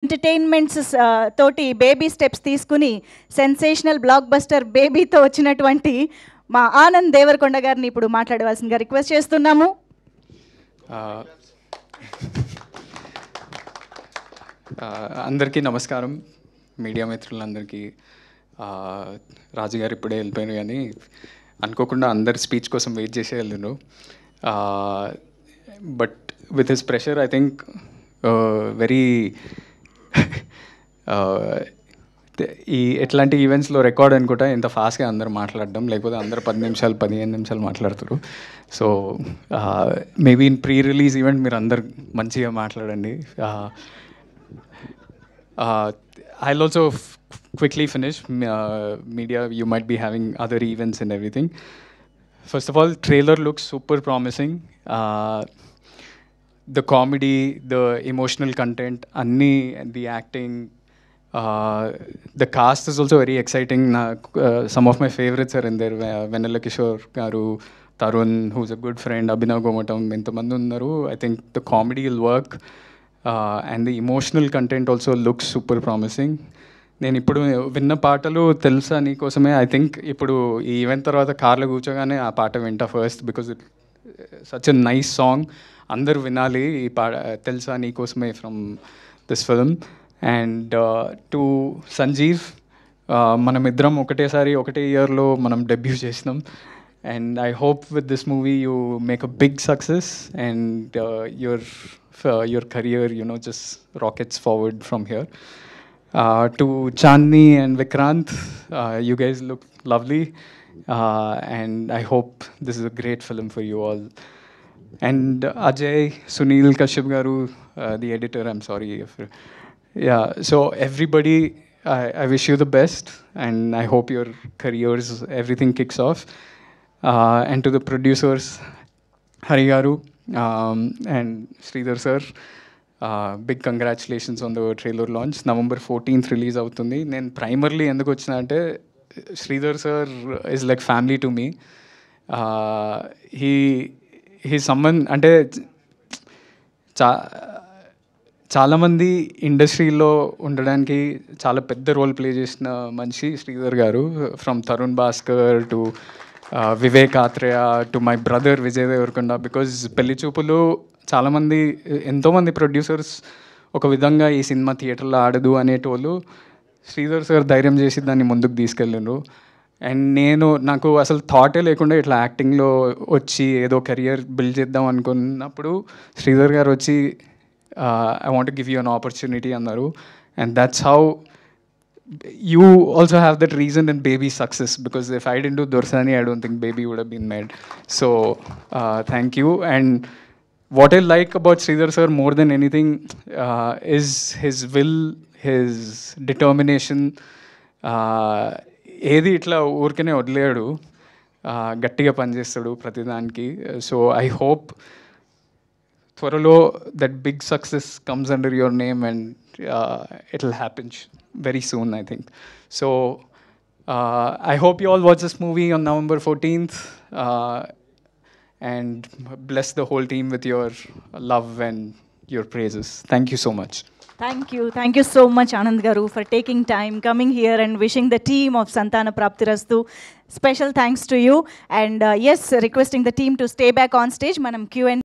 Entertainments తోటి baby steps తీసుకుని sensational block buster బేబీతో వచ్చినటువంటి మా ఆనంద్ దేవరకొండ గారిని ఇప్పుడు మాట్లాడవలసిందిగా రిక్వెస్ట్ చేస్తున్నాము. అందరికీ నమస్కారం, మీడియా మిత్రులందరికీ. రాజుగారు ఇప్పుడే వెళ్ళిపోయారు, కానీ అనుకోకుండా అందరి స్పీచ్ కోసం వెయిట్ చేసే వెళ్ళారు. But with his pressure I think very ఈ ఎట్లాంటి ఈవెంట్స్లో రికార్డ్ అనుకుంటా ఇంత ఫాస్ట్గా అందరూ మాట్లాడడం, లేకపోతే అందరూ 10 నిమిషాలు 15 నిమిషాలు మాట్లాడుతారు. So maybe in pre release event మీరు అందరు మంచిగా మాట్లాడండి. I'll also quickly finish. Media, you might be having other events and everything. First of all, trailer looks super promising. The comedy, the emotional content, the acting, the cast is also very exciting. Some of my favorites are in there. Vennela Kishore garu, Tarun, who's a good friend, Abhinav Gomatam, intamandi unnaru. I think the comedy will work. And the emotional content also looks super promising. నేను ఇప్పుడు విన్న పాటలు తెలుసా నీకోసమే. I think ఇప్పుడు ఈ event తర్వాత కార్లో కూర్చోగానే ఆ పాట వింటా first, because it such a nice song. అందరు వినాలి ఈ పాట, తెలుసా నీకోసమే, from this film. And to Sanjeev, మనమిద్దరం ఒకటే ఇయర్లో మనం డెబ్యూ చేసినాం. And I hope with this movie you make a big success, and your career, just rockets forward from here. To Chandni and Vikrant, you guys look lovely, and I hope this is a great film for you all. And Ajay, Sunil Kashyap garu, the editor, I'm sorry if... Yeah, so everybody, I wish you the best, and I hope your careers, everything kicks off. And to the producers, Hari Garu and Sridhar sir, big congratulations on the trailer launch. November 14th release avutundi. Nen primarily enduku vachina ante Sridhar sir is like family to me. He's someone ante చాలా మంది ఇండస్ట్రీలో ఉండడానికి చాలా పెద్ద role play చేసిన మనిషి శ్రీధర్ గారు. From Tarun Bhaskar to Vivek Athreya to my brother Vijay Deverakonda. Because Pelli Choopulu చాలామంది, ఎంతోమంది ప్రొడ్యూసర్స్ ఒక విధంగా ఈ సినిమా థియేటర్లో ఆడదు అనేటోళ్ళు, శ్రీధర్ సార్ ధైర్యం చేసి దాన్ని ముందుకు తీసుకెళ్ళిండ్రు. అండ్ నాకు అసలు థాటే లేకుండా ఇట్లా యాక్టింగ్లో వచ్చి ఏదో కెరియర్ బిల్డ్ చేద్దాం అనుకున్నప్పుడు శ్రీధర్ గారు వచ్చి I want to give you an opportunity అన్నారు. And that's how you also have that reason in Baby's success, because if I didn't do Dorsani, I don't think Baby would have been made. So thank you. And what I like about Sridhar sir more than anything is his will, his determination. ఏది ఇట్లా ఊరికనే వదిలేడు, గట్టిగా పనిచేస్తాడు ప్రతిదానికి. So I hope త్వరలో that big success comes under your name, and it'll happen very soon, I think. So I hope you all watch this movie on November 14th, and bless the whole team with your love and your praises. Thank you so much. Thank you so much, Anand garu, for taking time, coming here and wishing the team of Santana Praptirastu. Special thanks to you, and yes, requesting the team to stay back on stage. Manam Q&A